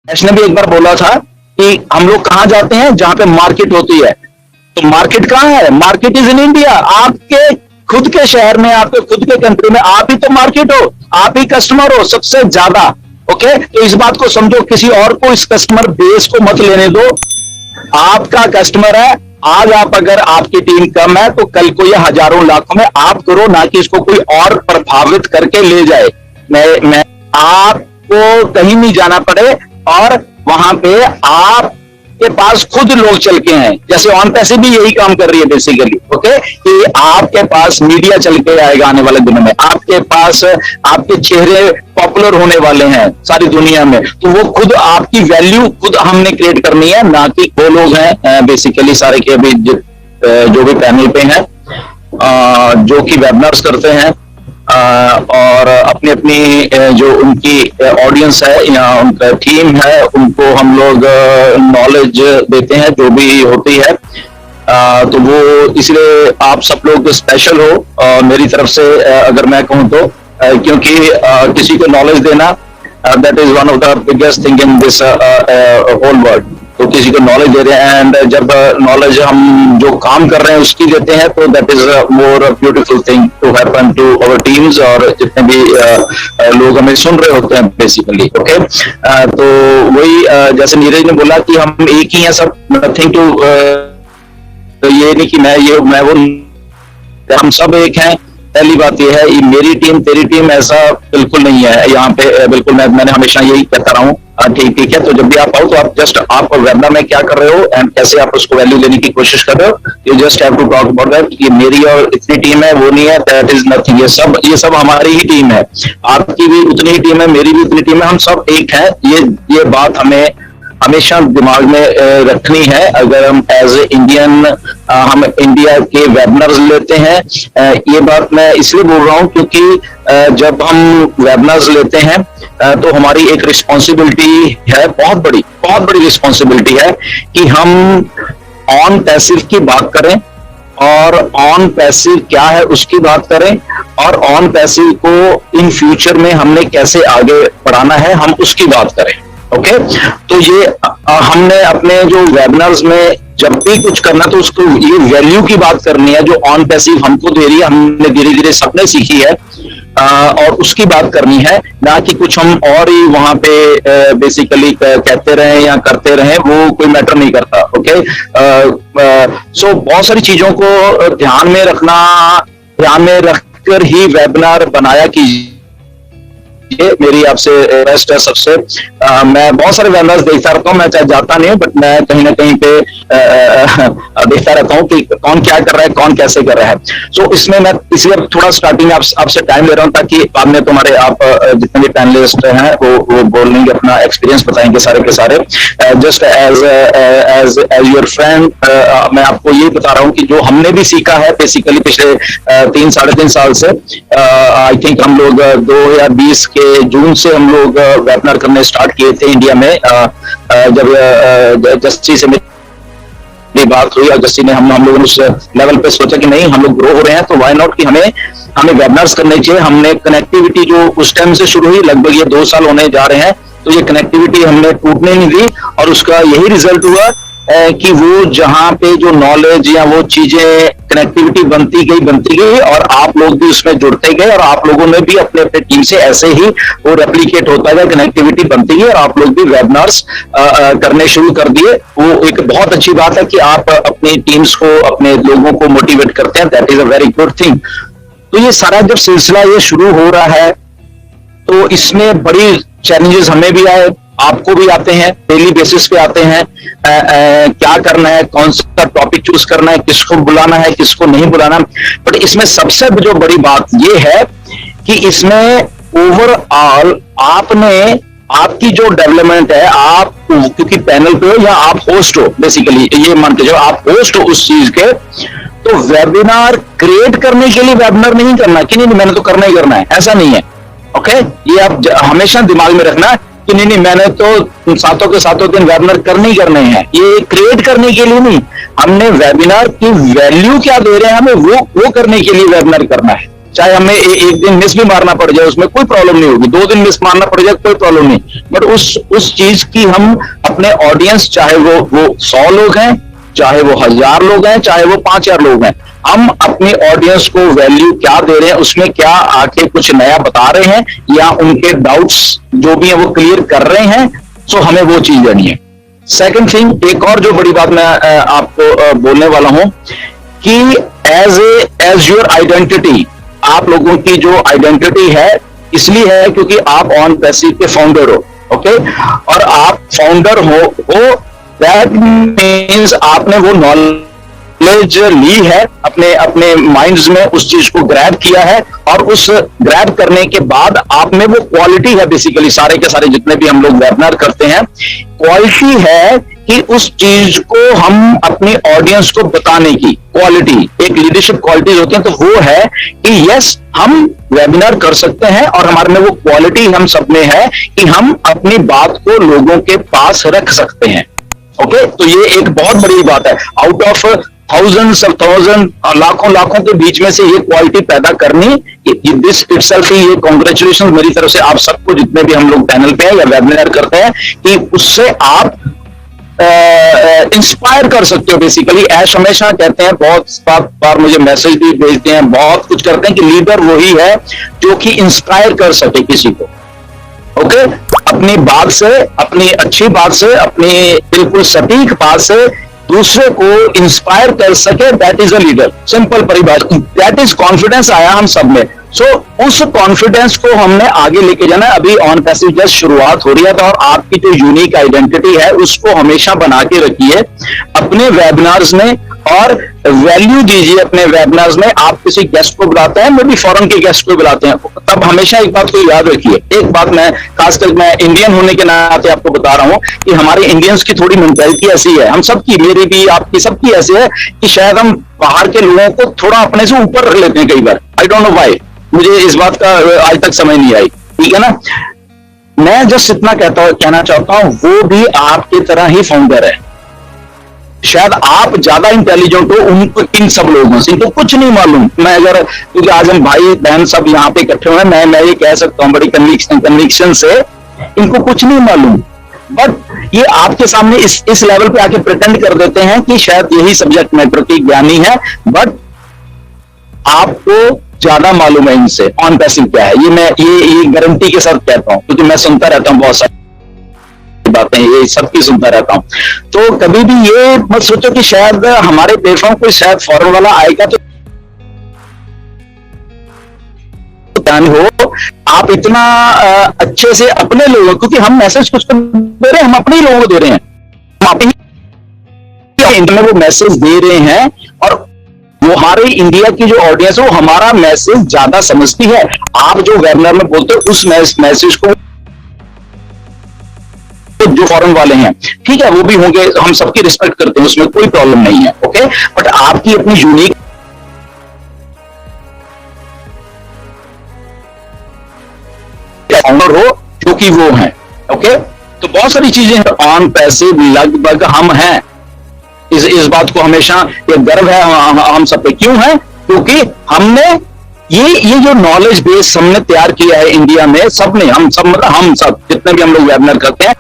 ने भी एक बार बोला था कि हम लोग कहां जाते हैं जहां पे मार्केट होती है। तो मार्केट कहां है? Market is in India. आपके खुद के शहर में, आपके खुद के कंट्री में आप ही तो मार्केट हो, आप ही कस्टमर हो सबसे ज्यादा। ओके, तो इस बात को समझो, किसी और को इस कस्टमर बेस को मत लेने दो। आपका कस्टमर है। आज आप, अगर आपकी टीम कम है तो कल को ये हजारों लाखों में आप करो, ना कि इसको कोई और प्रभावित करके ले जाए। मैं आपको कहीं नहीं जाना पड़े और वहां पे आपके पास खुद लोग चल के हैं। जैसे ऑन पैसे भी यही काम कर रही है बेसिकली। ओके, कि आपके पास मीडिया चल के आएगा आने वाले दिनों में, आपके पास आपके चेहरे पॉपुलर होने वाले हैं सारी दुनिया में। तो वो खुद आपकी वैल्यू खुद हमने क्रिएट करनी है, ना कि वो लोग हैं बेसिकली सारे के अभी जो भी पैनल पे हैं, जो कि वेबिनार्स करते हैं और अपनी अपनी जो उनकी ऑडियंस है या उनका टीम है, उनको हम लोग नॉलेज देते हैं जो भी होती है। तो वो इसलिए आप सब लोग स्पेशल हो मेरी तरफ से, अगर मैं कहूँ तो, क्योंकि किसी को नॉलेज देना that is one of the biggest thing in this whole world. तो किसी को नॉलेज दे रहे हैं, एंड जब नॉलेज हम जो काम कर रहे हैं उसकी देते हैं, तो that is more beautiful thing to happen to our teams और जितने भी लोग हमें सुन रहे होते हैं बेसिकली। ओके, तो वही जैसे नीरज ने बोला कि हम एक ही हैं सब, नथिंग टू, तो ये नहीं कि मैं वो, हम सब एक हैं। पहली बात ये है, मेरी टीम तेरी टीम ऐसा बिल्कुल नहीं है यहाँ पे। बिल्कुल मैंने हमेशा यही कहता रहा हूँ। ठीक है, तो जब भी आप आओ तो आप जस्ट आप वेबिनार में क्या कर रहे हो एंड कैसे आप उसको वैल्यू देने की कोशिश कर रहे हो, you just have to talk about that. ये मेरी और इतनी टीम है वो नहीं है, दैट इज नथिंग। ये सब हमारी ही टीम है, आपकी भी उतनी ही टीम है, मेरी भी उतनी टीम है, हम सब एक हैं। ये बात हमें हमेशा दिमाग में रखनी है। अगर हम एज ए इंडियन हम इंडिया के वेबिनार्स लेते हैं, ये बात मैं इसलिए बोल रहा हूं क्योंकि जब हम वेबिनार्स लेते हैं तो हमारी एक रिस्पॉन्सिबिलिटी है, बहुत बड़ी रिस्पॉन्सिबिलिटी है कि हम ऑन पैसिव की बात करें और ऑन पैसिव क्या है उसकी बात करें, और ऑन पैसिव को इन फ्यूचर में हमने कैसे आगे बढ़ाना है हम उसकी बात करें। ओके, तो ये हमने अपने जो वेबिनार्स में जब भी कुछ करना तो उसको ये वैल्यू की बात करनी है जो ऑन पैसिव हमको दे रही है, हमने धीरे धीरे सबने सीखी है, और उसकी बात करनी है, ना कि कुछ हम और ही वहां पे बेसिकली कहते रहे या करते रहे, वो कोई मैटर नहीं करता। ओके, सो बहुत सारी चीजों को ध्यान में रखकर ही वेबिनार बनाया कीजिए। ये मेरी आपसे रिक्वेस्ट है सबसे। मैं बहुत सारे वेबिनार्स देखता रहता हूँ, मैं चाहे जाता नहीं हूँ, बट मैं कहीं ना कहीं पे देखता रहता हूँ कि कौन क्या कर रहा है, कौन कैसे कर रहा है। सो इसमें मैं इसलिए थोड़ा स्टार्टिंग में आपसे टाइम ले रहा हूँ ताकि बाद में तुम्हारे आप जितने भी पैनलिस्ट हैं वो बोलेंगे, अपना एक्सपीरियंस बताएंगे सारे के सारे। जस्ट एज योर फ्रेंड मैं आपको ये बता रहा हूँ कि जो हमने भी सीखा है बेसिकली पिछले 3-3.5 साल से, आई थिंक हम लोग 2020 के जून से हम लोग वेबिनार करने स्टार्ट किए थे इंडिया में। जब जस्सी से मेरी बात हुई और जस्सी ने हम लोगों ने उस लेवल पे सोचा कि नहीं, हम लोग ग्रो हो रहे हैं तो व्हाई नॉट कि हमें वेबिनार्स करने चाहिए। हमने कनेक्टिविटी जो उस टाइम से शुरू हुई, लगभग ये 2 साल होने जा रहे हैं, तो ये कनेक्टिविटी हमने टूटने नहीं दी, और उसका यही रिजल्ट हुआ कि वो जहां पे जो नॉलेज या वो चीजें कनेक्टिविटी बनती गई और आप लोग भी उसमें जुड़ते गए, और आप लोगों ने भी अपने अपने टीम से ऐसे ही वो रेप्लिकेट होता गया, कनेक्टिविटी बनती गई और आप लोग भी वेबिनार्स करने शुरू कर दिए। वो एक बहुत अच्छी बात है कि आप अपनी टीम्स को, अपने लोगों को मोटिवेट करते हैं, that is a very good thing. तो ये सारा जब सिलसिला ये शुरू हो रहा है तो इसमें बड़ी चैलेंजेस हमें भी आए, आपको भी आते हैं, डेली बेसिस पे आते हैं। क्या करना है, कौन सा टॉपिक चूज करना है, किसको बुलाना है, किसको नहीं बुलाना। बट इसमें सबसे जो बड़ी बात ये है कि इसमें ओवरऑल आपकी जो डेवलपमेंट है, आप क्योंकि पैनल पे हो या आप होस्ट हो, बेसिकली ये मान के जो आप होस्ट हो उस चीज के, तो वेबिनार क्रिएट करने के लिए वेबिनार नहीं करना कि नहीं मैंने तो करना ही करना है, ऐसा नहीं है। ओके, ये आप हमेशा दिमाग में रखना कि नहीं मैंने तो सातों के सातों दिन वेबिनार करने ही करने हैं, ये क्रिएट करने के लिए नहीं। हमने वेबिनार की वैल्यू क्या दे रहे हैं हमें वो करने के लिए वेबिनार करना है। चाहे हमें एक दिन मिस भी मारना पड़ जाए, उसमें कोई प्रॉब्लम नहीं होगी, 2 दिन मिस मारना पड़ जाए कोई प्रॉब्लम नहीं। बट उस चीज की हम अपने ऑडियंस, चाहे वो 100 लोग हैं, चाहे वो 1000 लोग हैं, चाहे वो 5000 लोग हैं, हम अपने ऑडियंस को वैल्यू क्या दे रहे हैं, उसमें क्या आके कुछ नया बता रहे हैं, या उनके डाउट्स जो भी है वो क्लियर कर रहे हैं। सो हमें वो चीज देनी है। सेकंड थिंग, एक और जो बड़ी बात मैं आपको बोलने वाला हूं कि एज योर आइडेंटिटी, आप लोगों की जो आइडेंटिटी है इसलिए है क्योंकि आप ऑन पैसिव के फाउंडर हो, ओके, और आप फाउंडर हो दैट मीन्स आपने वो नॉलेज ली है, अपने अपने माइंड्स में उस चीज को ग्रैब किया है, और उस ग्रैब करने के बाद आप में वो क्वालिटी है, बेसिकली सारे के सारे जितने भी हम लोग वेबिनार करते हैं, क्वालिटी है कि उस चीज को हम अपनी ऑडियंस को बताने की क्वालिटी, एक लीडरशिप क्वालिटीज होती है, तो वो है कि यस हम वेबिनार कर सकते हैं और हमारे में वो क्वालिटी हम सब में है कि हम अपनी बात को लोगों के पास रख सकते हैं। ओके, तो ये एक बहुत बड़ी बात है। Out of thousands of thousand, लाखों लाखों के बीच में से ये क्वालिटी पैदा करनी, दिस इटसेल्फ ही, ये कांग्रेचुलेशन मेरी तरफ से आप सबको, जितने भी हम लोग पैनल पे हैं या वेबिनार करते हैं, कि उससे आप इंस्पायर कर सकते हो। बेसिकली ऐश हमेशा कहते हैं, बहुत बार मुझे मैसेज भी भेजते हैं, बहुत कुछ करते हैं कि लीडर वही है जो कि इंस्पायर कर सके किसी को। ओके, अपनी बात से, अपनी अच्छी बात से, अपनी बिल्कुल सटीक बात से दूसरे को इंस्पायर कर सके, that is a leader. Simple परिभाषा, दैट इज कॉन्फिडेंस आया हम सब में। सो उस कॉन्फिडेंस को हमने आगे लेके जाना। अभी ऑन पैसिव जस्ट शुरुआत हो रही है, तो और आपकी जो यूनिक आइडेंटिटी है उसको हमेशा बना के रखिए अपने वेबिनार्स में, और वैल्यू दीजिए अपने वेबिनार्स में। आप किसी गेस्ट को बुलाते हैं, मे भी फॉरेन के गेस्ट को बुलाते हैं, तब हमेशा एक बात को याद रखिए। एक बात मैं खासकर मैं इंडियन होने के नाते आपको बता रहा हूं कि हमारे इंडियंस की थोड़ी मेंटालिटी ऐसी है, हम सबकी, मेरी भी, आपकी, सबकी ऐसी है कि शायद हम बाहर के लोगों को थोड़ा अपने से ऊपर रख लेते हैं कई बार। आई डोंट नो व्हाई, मुझे इस बात का आज तक समझ नहीं आई, ठीक है ना। मैं जस्ट इतना कहना चाहता हूं, वो भी आपकी तरह ही फाउंडर है। शायद आप ज्यादा इंटेलिजेंट हो उनको, इन सब लोगों से, इनको कुछ नहीं मालूम। मैं अगर, क्योंकि आज हम भाई बहन सब यहाँ पे इकट्ठे हुए हैं, मैं ये कह सकता हूँ बड़ी कन्विक्शन से, इनको कुछ नहीं मालूम, बट ये आपके सामने इस लेवल पे आके प्रिटेंड कर देते हैं कि शायद यही सब्जेक्ट मैटर की ज्ञानी है, बट आपको ज्यादा मालूम है इनसे ऑन पैसिव क्या है। ये मैं ये गारंटी के साथ कहता हूं, क्योंकि मैं सुनता रहता हूं बहुत सारी बातें, ये सबकी सुनता रहता हूं। तो कभी भी ये मत सोचो कि शायद हमारे प्लेटफॉर्म को शायद फॉरेन वाला आएगा तो हो, आप इतना अच्छे से अपने लोगों, क्योंकि हम मैसेज कुछ दे रहे हैं, हम अपने ही लोगों को दे रहे हैं, हम अपने ही वो मैसेज दे रहे हैं, और वो हमारे इंडिया की जो ऑडियंस है वो हमारा मैसेज ज्यादा समझती है। आप जो वेबिनार में बोलते हो उस मैसेज को जो फॉरेन वाले हैं, ठीक है, वो भी होंगे, हम सबकी रिस्पेक्ट करते हैं, उसमें कोई प्रॉब्लम नहीं है, ओके, बट आपकी अपनी यूनिक फाउंडर हो जो कि वो है, ओके। तो बहुत सारी चीजें हैं ऑन पैसिव, लगभग हम हैं, इस बात को हमेशा ये गर्व है हम सब पे। क्यों है? क्योंकि हमने ये जो नॉलेज बेस हमने तैयार किया है इंडिया में, सबने, हम सब, मतलब हम सब जितने भी हम लोग वेबिनार करते हैं,